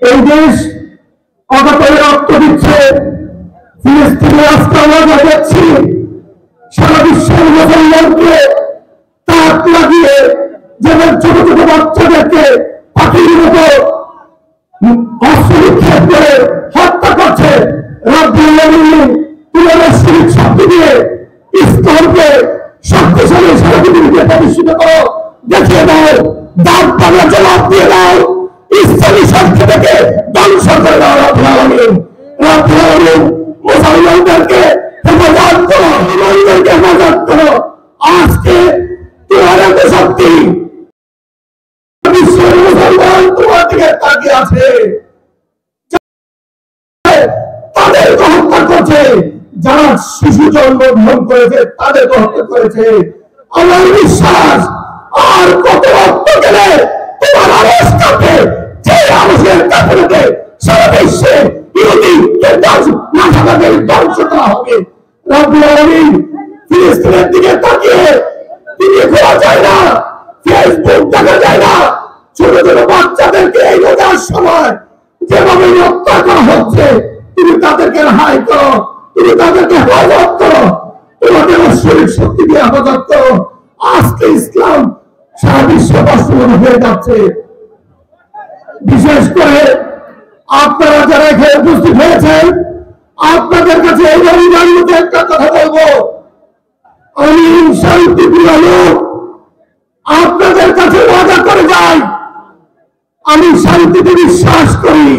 এই দেশ অগাপরে রক্ত দিচ্ছে। ফিলিস্তিনে আজকে আমরা যাচ্ছি সারা বিশ্বের মুসলমানকে তাক লাগিয়ে যেমন ছোট ছোট বাচ্চাদেরকে পাখির মতো অস্ত্র নিক্ষেপ করে হত্যা করছে। রব্বুল আলামিন তুমি রাষ্ট্রিক শক্তি দিয়ে ইসলামকে শক্তিশালী সারা পৃথিবীতে প্রতিষ্ঠিত করো, দেখিয়ে দাও, দাঁত পাল্লা জবাব দিয়ে দাও, ইসলামী শক্তি থেকে ধ্বংস করে দাও। রব্বুল আলামিন, রব্বুল আলামিন মুসলমানদেরকে হেফাজত করো, ইমানদেরকে হেফাজত করো। আজকে তোমার এত শক্তি, বিশ্বের মুসলমান তোমার দিকে তাকিয়ে আছে, তাদেরকে হত্যা করছে। যারা শিশু জন্মগ্রহণ করেছে তাদেরকে হত্যা করেছে। আমার বিশ্বাস আর কত রক্ত গেলে তোমার আওয়াজ কাঁপে, যে আওয়াজের কাপড়ে সারা বিশ্বে ইহুদিদের নাশকতাদের ধ্বংস করা হবে। রব্বুল আলামিন ফিলিস্তিনের দিকে তাকিয়ে টিভি খোলা যায় না, ফেসবুক দেখা যায় না, ছোট ছোট বাচ্চাদেরকে এই রোজার সময় যেভাবে হত্যা করা হচ্ছে, তুমি তাদেরকে রেহাই করো, তুমি তাদেরকে হেফাজত করো, তোমাদের শরীর শক্তি দিয়ে হেফাজত করো। আজকে ইসলাম সারা বিশ্বে বাস্তবায়ন হয়ে যাচ্ছে। বিশেষ করে আপনারা যারা এখানে উপস্থিত হয়েছেন, আপনাদের কাছে এই রমজান মধ্যে একটা কথা বলবো, আমি শান্তিপ্রিয় লোক, আপনাদের কাছে ওয়াদা করে যাই, আমি শান্তিতে বিশ্বাস করি।